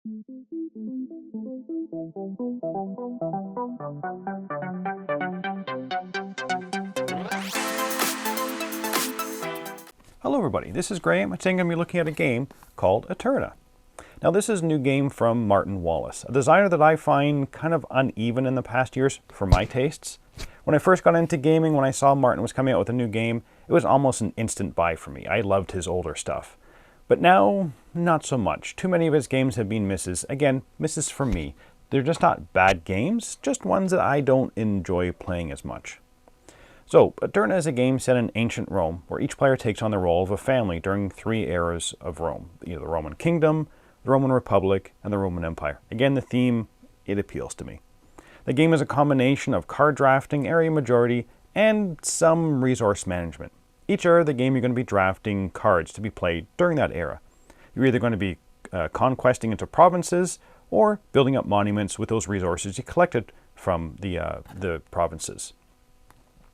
Hello everybody, this is Graeme, and today I'm going to be looking at a game called Aeterna. Now this is a new game from Martin Wallace, a designer that I find kind of uneven in the past years for my tastes. When I first got into gaming, when I saw Martin was coming out with a new game, it was almost an instant buy for me. I loved his older stuff. But now, not so much. Too many of his games have been misses. Again, misses for me. They're just not bad games, just ones that I don't enjoy playing as much. So, Aeterna is a game set in ancient Rome, where each player takes on the role of a family during 3 eras of Rome. Either the Roman Kingdom, the Roman Republic, and the Roman Empire. Again, the theme, it appeals to me. The game is a combination of card drafting, area majority, and some resource management. Each era of the game, you're going to be drafting cards to be played during that era. You're either going to be conquesting into provinces or building up monuments with those resources you collected from the provinces.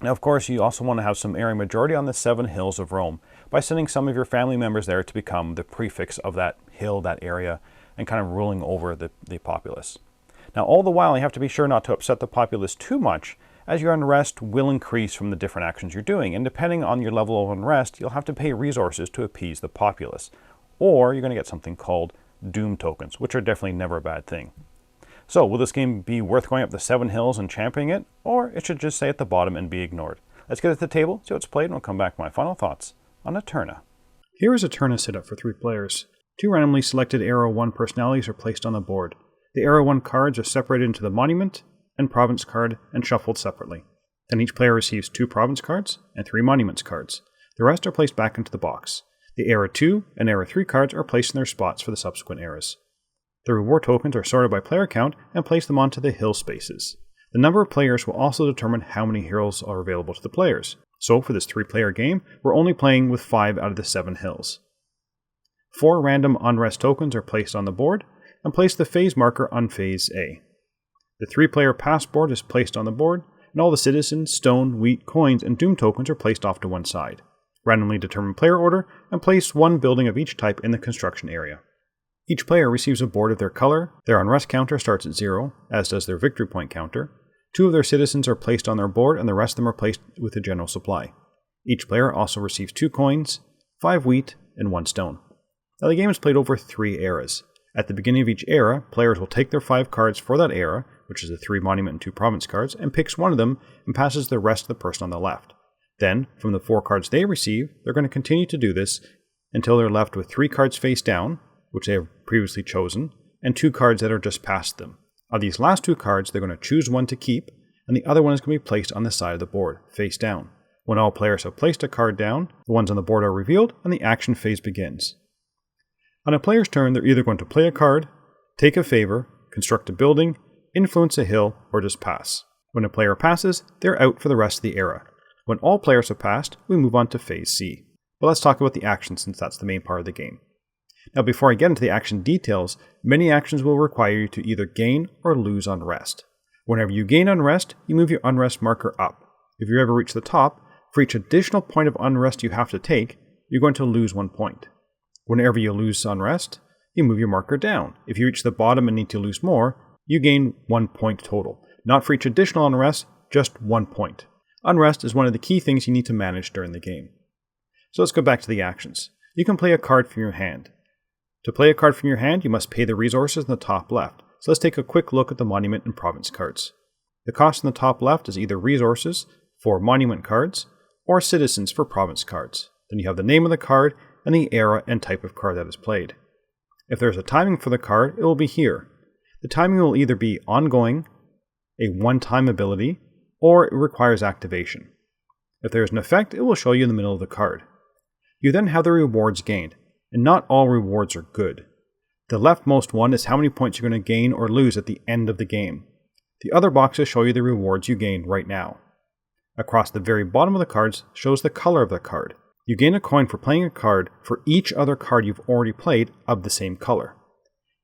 Now, of course, you also want to have some area majority on the 7 hills of Rome by sending some of your family members there to become the prefix of that hill, that area, and kind of ruling over the populace. Now, all the while, you have to be sure not to upset the populace too much, as your unrest will increase from the different actions you're doing, and depending on your level of unrest, you'll have to pay resources to appease the populace, or you're going to get something called doom tokens, which are definitely never a bad thing. So, will this game be worth going up the 7 hills and championing it, or it should just stay at the bottom and be ignored? Let's get at the table, see how it's played, and we'll come back to my final thoughts on Aeterna. Here is Aeterna set up for 3 players. 2 randomly selected Era 1 personalities are placed on the board. The Era 1 cards are separated into the Monument and Province card and shuffled separately. Then each player receives 2 Province cards and 3 Monuments cards. The rest are placed back into the box. The Era 2 and Era 3 cards are placed in their spots for the subsequent eras. The reward tokens are sorted by player count and place them onto the hill spaces. The number of players will also determine how many hills are available to the players. So for this 3-player game, we're only playing with 5 out of the 7 hills. 4 random unrest tokens are placed on the board, and place the phase marker on phase A. The 3-player passport is placed on the board, and all the citizens, stone, wheat, coins, and doom tokens are placed off to one side. Randomly determine player order, and place 1 building of each type in the construction area. Each player receives a board of their color, their unrest counter starts at 0, as does their victory point counter. 2 of their citizens are placed on their board, and the rest of them are placed with a general supply. Each player also receives 2 coins, 5 wheat, and 1 stone. Now the game is played over 3 eras. At the beginning of each era, players will take their 5 cards for that era, which is the 3 Monument and 2 Province cards, and picks one of them and passes the rest to the person on the left. Then, from the 4 cards they receive, they're going to continue to do this until they're left with 3 cards face down, which they have previously chosen, and 2 cards that are just past them. Of these last 2 cards, they're going to choose one to keep, and the other one is going to be placed on the side of the board, face down. When all players have placed a card down, the ones on the board are revealed, and the action phase begins. On a player's turn, they're either going to play a card, take a favor, construct a building, influence a hill, or just pass. When a player passes, they're out for the rest of the era. When all players have passed, we move on to phase C. But let's talk about the action since that's the main part of the game. Now before I get into the action details, many actions will require you to either gain or lose unrest. Whenever you gain unrest, you move your unrest marker up. If you ever reach the top, for each additional point of unrest you have to take, you're going to lose 1 point. Whenever you lose unrest, you move your marker down. If you reach the bottom and need to lose more, you gain 1 point total. Not for each additional unrest, just 1 point. Unrest is one of the key things you need to manage during the game. So let's go back to the actions. You can play a card from your hand. To play a card from your hand, you must pay the resources in the top left. So let's take a quick look at the Monument and Province cards. The cost in the top left is either resources for Monument cards or citizens for Province cards. Then you have the name of the card and the era and type of card that is played. If there's a timing for the card, it will be here. The timing will either be ongoing, a one-time ability, or it requires activation. If there is an effect, it will show you in the middle of the card. You then have the rewards gained, and not all rewards are good. The leftmost one is how many points you're going to gain or lose at the end of the game. The other boxes show you the rewards you gain right now. Across the very bottom of the cards shows the color of the card. You gain a coin for playing a card for each other card you've already played of the same color.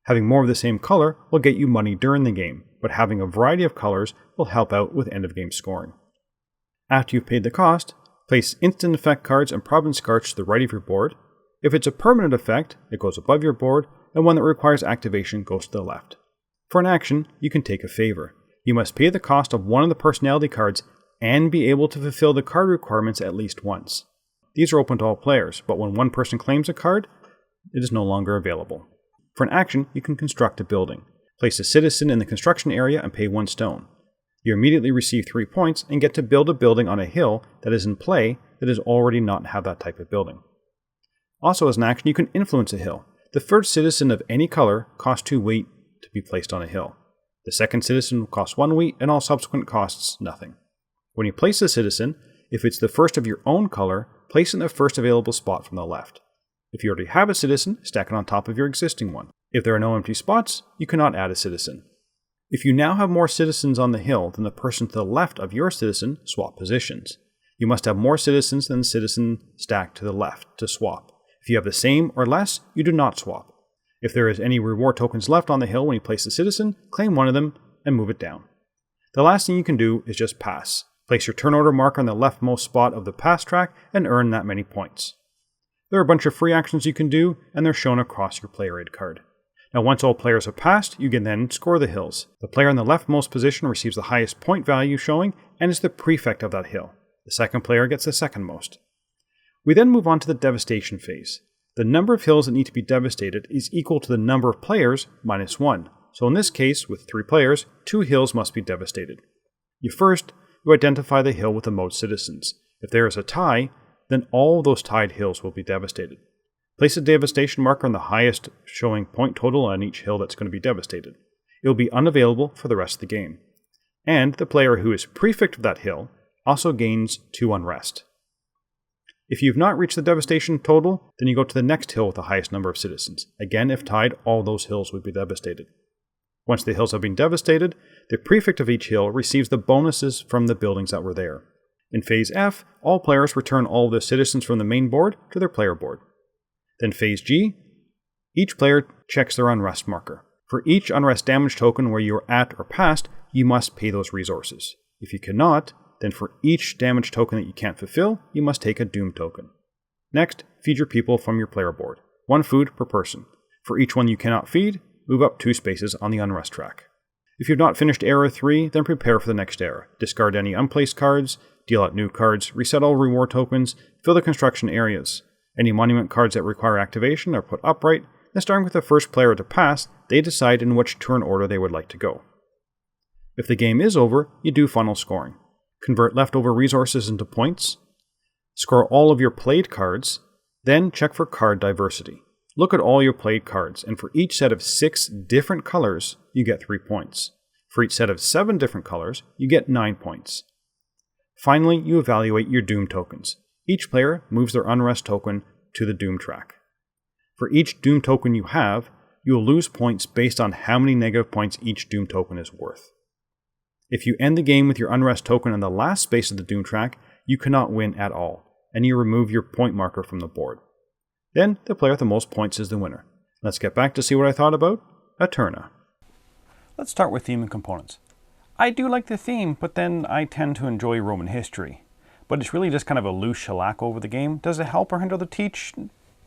Having more of the same color will get you money during the game, but having a variety of colors will help out with end of game scoring. After you've paid the cost, place instant effect cards and province cards to the right of your board. If it's a permanent effect, it goes above your board, and one that requires activation goes to the left. For an action, you can take a favor. You must pay the cost of one of the personality cards and be able to fulfill the card requirements at least once. These are open to all players, but when one person claims a card, it is no longer available. For an action, you can construct a building. Place a citizen in the construction area and pay 1 stone. You immediately receive 3 points and get to build a building on a hill that is in play that does already not have that type of building. Also, as an action, you can influence a hill. The first citizen of any color costs 2 wheat to be placed on a hill. The second citizen will cost 1 wheat, and all subsequent costs nothing. When you place a citizen, if it's the first of your own color, place it in the first available spot from the left. If you already have a citizen, stack it on top of your existing one. If there are no empty spots, you cannot add a citizen. If you now have more citizens on the hill than the person to the left of your citizen, swap positions. You must have more citizens than the citizen stacked to the left to swap. If you have the same or less, you do not swap. If there is any reward tokens left on the hill when you place a citizen, claim one of them and move it down. The last thing you can do is just pass. Place your turn order marker on the leftmost spot of the pass track and earn that many points. There are a bunch of free actions you can do, and they're shown across your player aid card. Now once all players have passed, you can then score the hills. The player in the leftmost position receives the highest point value showing and is the prefect of that hill. The second player gets the second most. We then move on to the devastation phase. The number of hills that need to be devastated is equal to the number of players minus 1. So in this case, with 3 players, 2 hills must be devastated. You identify the hill with the most citizens. If there is a tie, then all those tied hills will be devastated. Place a devastation marker on the highest showing point total on each hill that's going to be devastated. It will be unavailable for the rest of the game. And the player who is prefect of that hill also gains 2 unrest. If you've not reached the devastation total, then you go to the next hill with the highest number of citizens. Again, if tied, all those hills would be devastated. Once the hills have been devastated, the prefect of each hill receives the bonuses from the buildings that were there. In Phase F, all players return all of the citizens from the main board to their player board. Then Phase G, each player checks their unrest marker. For each unrest damage token where you are at or past, you must pay those resources. If you cannot, then for each damage token that you can't fulfill, you must take a doom token. Next, feed your people from your player board. 1 food per person. For each one you cannot feed, move up 2 spaces on the unrest track. If you've not finished era 3, then prepare for the next era. Discard any unplaced cards, deal out new cards, reset all reward tokens, fill the construction areas. Any monument cards that require activation are put upright, and starting with the first player to pass, they decide in which turn order they would like to go. If the game is over, you do final scoring. Convert leftover resources into points, score all of your played cards, then check for card diversity. Look at all your played cards, and for each set of 6 different colors, you get 3 points. For each set of 7 different colors, you get 9 points. Finally, you evaluate your Doom tokens. Each player moves their Unrest token to the Doom track. For each Doom token you have, you will lose points based on how many negative points each Doom token is worth. If you end the game with your Unrest token in the last space of the Doom track, you cannot win at all, and you remove your point marker from the board. Then, the player with the most points is the winner. Let's get back to see what I thought about Aeterna. Let's start with theme and components. I do like the theme, but then I tend to enjoy Roman history. But it's really just kind of a loose shellac over the game. Does it help or hinder the teach?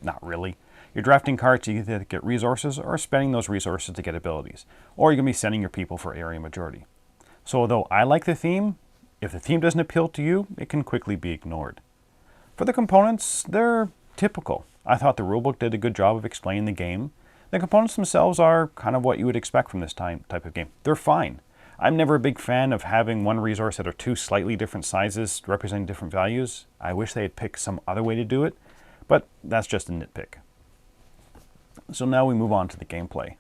Not really. You're drafting cards to either get resources or spending those resources to get abilities. Or you're going to be sending your people for area majority. So although I like the theme, if the theme doesn't appeal to you, it can quickly be ignored. For the components, they're typical. I thought the rulebook did a good job of explaining the game. The components themselves are kind of what you would expect from this type of game. They're fine. I'm never a big fan of having one resource that are 2 slightly different sizes representing different values. I wish they had picked some other way to do it, but that's just a nitpick. So now we move on to the gameplay.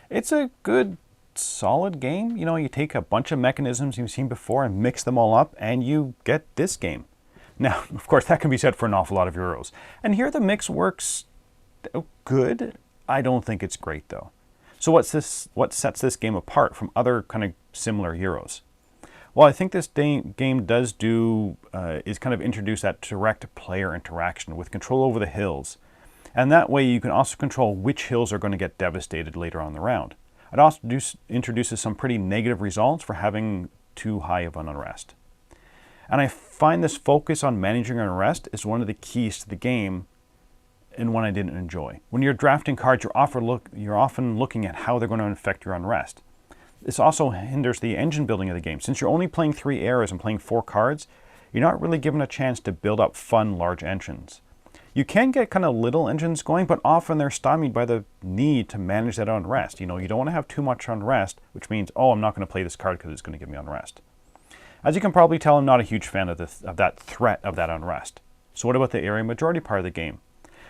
It's a good, solid game. You know, you take a bunch of mechanisms you've seen before and mix them all up, and you get this game. Now, of course, that can be said for an awful lot of Euros. And here the mix works good. I don't think it's great, though. So what sets this game apart from other kind of similar Euros? Well, I think this game does is kind of introduce that direct player interaction with control over the hills. And that way you can also control which hills are going to get devastated later on in the round. It also introduces some pretty negative results for having too high of an unrest. And I find this focus on managing an unrest is one of the keys to the game, and one I didn't enjoy. When you're drafting cards, you're often looking at how they're going to affect your unrest. This also hinders the engine building of the game. Since you're only playing 3 eras and playing 4 cards, you're not really given a chance to build up fun, large engines. You can get kind of little engines going, but often they're stymied by the need to manage that unrest. You don't want to have too much unrest, which means, oh, I'm not going to play this card because it's going to give me unrest. As you can probably tell, I'm not a huge fan of that threat of that unrest. So what about the area majority part of the game?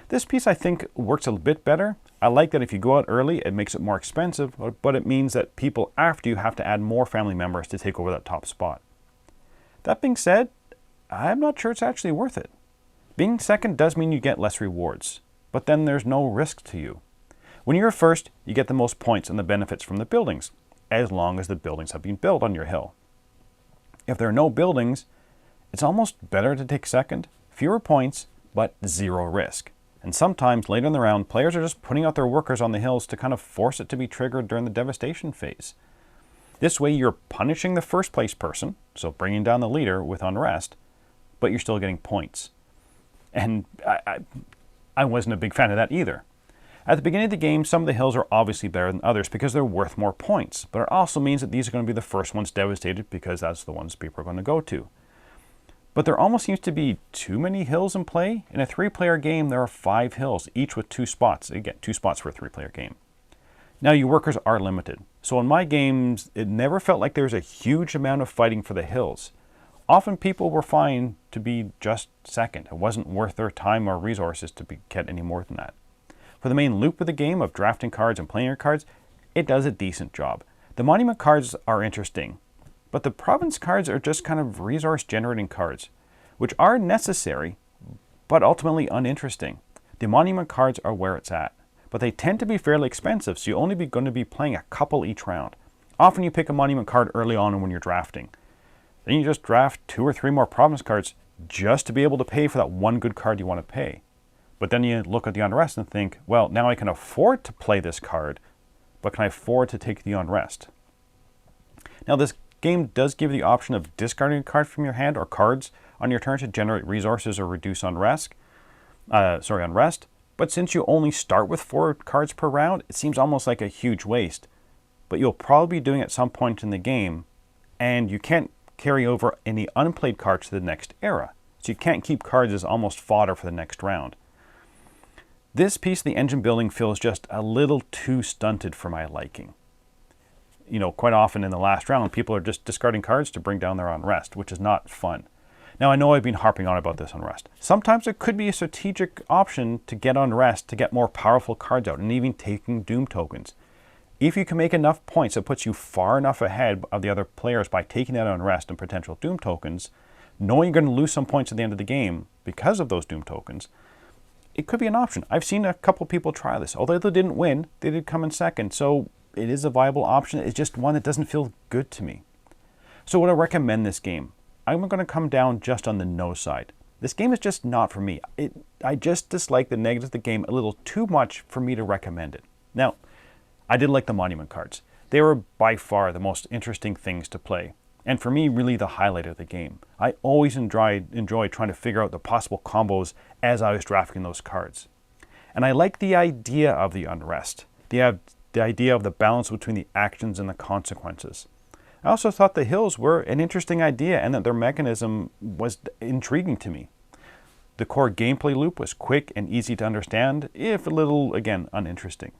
This piece I think works a bit better. I like that if you go out early, it makes it more expensive, but it means that people after you have to add more family members to take over that top spot. That being said, I'm not sure it's actually worth it. Being second does mean you get less rewards, but then there's no risk to you. When you're first, you get the most points and the benefits from the buildings, as long as the buildings have been built on your hill. If there are no buildings, it's almost better to take second, fewer points, but 0 risk. And sometimes later in the round, players are just putting out their workers on the hills to kind of force it to be triggered during the devastation phase. This way you're punishing the first place person, so bringing down the leader with unrest, but you're still getting points. And I wasn't a big fan of that either. At the beginning of the game, some of the hills are obviously better than others because they're worth more points, but it also means that these are going to be the first ones devastated because that's the ones people are going to go to. But there almost seems to be too many hills in play. In a 3-player game, there are 5 hills, each with 2 spots. Again, 2 spots for a 3-player game. Now, your workers are limited. So in my games, it never felt like there was a huge amount of fighting for the hills. Often people were fine to be just second. It wasn't worth their time or resources to get any more than that. For the main loop of the game of drafting cards and playing your cards, it does a decent job. The monument cards are interesting, but the province cards are just kind of resource generating cards, which are necessary, but ultimately uninteresting. The monument cards are where it's at, but they tend to be fairly expensive, so you're only going to be playing a couple each round. Often you pick a monument card early on when you're drafting. Then you just draft 2 or 3 more province cards just to be able to pay for that one good card you want to pay. But then you look at the unrest and think, well, now I can afford to play this card, but can I afford to take the unrest? Now this game does give you the option of discarding a card from your hand or cards on your turn to generate resources or reduce unrest. But since you only start with 4 cards per round, it seems almost like a huge waste. But you'll probably be doing it at some point in the game, and you can't carry over any unplayed cards to the next era. So you can't keep cards as almost fodder for the next round. This piece of the engine building feels just a little too stunted for my liking. Quite often in the last round, people are just discarding cards to bring down their unrest, which is not fun. Now, I know I've been harping on about this unrest. Sometimes it could be a strategic option to get unrest to get more powerful cards out and even taking doom tokens. If you can make enough points that puts you far enough ahead of the other players by taking that unrest and potential doom tokens, knowing you're going to lose some points at the end of the game because of those doom tokens, it could be an option. I've seen a couple people try this. Although they didn't win, they did come in second, so it is a viable option. It's just one that doesn't feel good to me. So would I recommend this game? I'm going to come down just on the no side. This game is just not for me. I just dislike the negatives of the game a little too much for me to recommend it. Now, I did like the monument cards. They were by far the most interesting things to play, and for me, really the highlight of the game. I always enjoyed trying to figure out the possible combos as I was drafting those cards. And I like the idea of the unrest, the idea of the balance between the actions and the consequences. I also thought the hills were an interesting idea and that their mechanism was intriguing to me. The core gameplay loop was quick and easy to understand, if a little, again, uninteresting.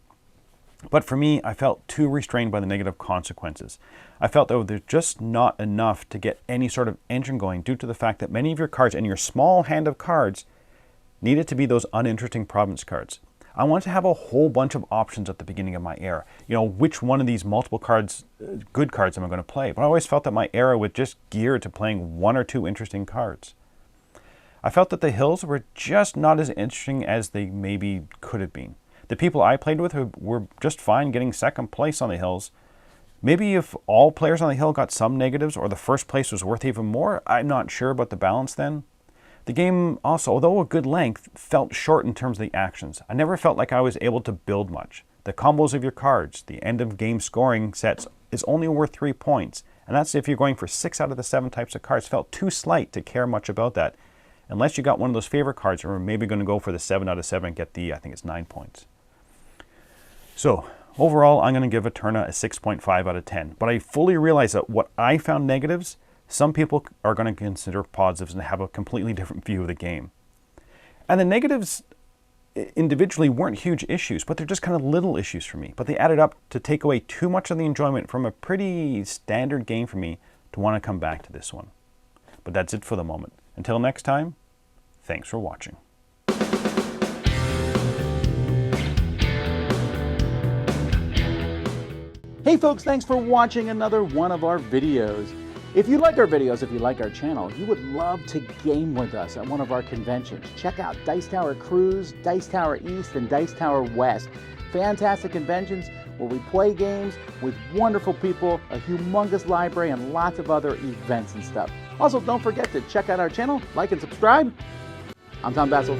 But for me, I felt too restrained by the negative consequences. I felt that there's just not enough to get any sort of engine going due to the fact that many of your cards and your small hand of cards needed to be those uninteresting province cards. I wanted to have a whole bunch of options at the beginning of my era. Which one of these multiple cards, good cards, am I going to play? But I always felt that my era was just geared to playing 1 or 2 interesting cards. I felt that the hills were just not as interesting as they maybe could have been. The people I played with were just fine getting second place on the hills. Maybe if all players on the hill got some negatives or the first place was worth even more, I'm not sure about the balance then. The game also, although a good length, felt short in terms of the actions. I never felt like I was able to build much. The combos of your cards, the end of game scoring sets is only worth 3 points. And that's if you're going for 6 out of the 7 types of cards. Felt too slight to care much about that. unless you got one of those favorite cards, or maybe going to go for the 7 out of 7 and get the, I think it's 9 points. So overall, I'm going to give Aeterna a 6.5 out of 10. But I fully realize that what I found negatives, some people are going to consider positives and have a completely different view of the game. And the negatives individually weren't huge issues, but they're just kind of little issues for me. But they added up to take away too much of the enjoyment from a pretty standard game for me to want to come back to this one. But that's it for the moment. Until next time, thanks for watching. Hey folks, thanks for watching another one of our videos. If you like our videos, if you like our channel, you would love to game with us at one of our conventions. Check out Dice Tower Cruise, Dice Tower East, and Dice Tower West. Fantastic conventions where we play games with wonderful people, a humongous library, and lots of other events and stuff. Also, don't forget to check out our channel, like and subscribe. I'm Tom Bassel.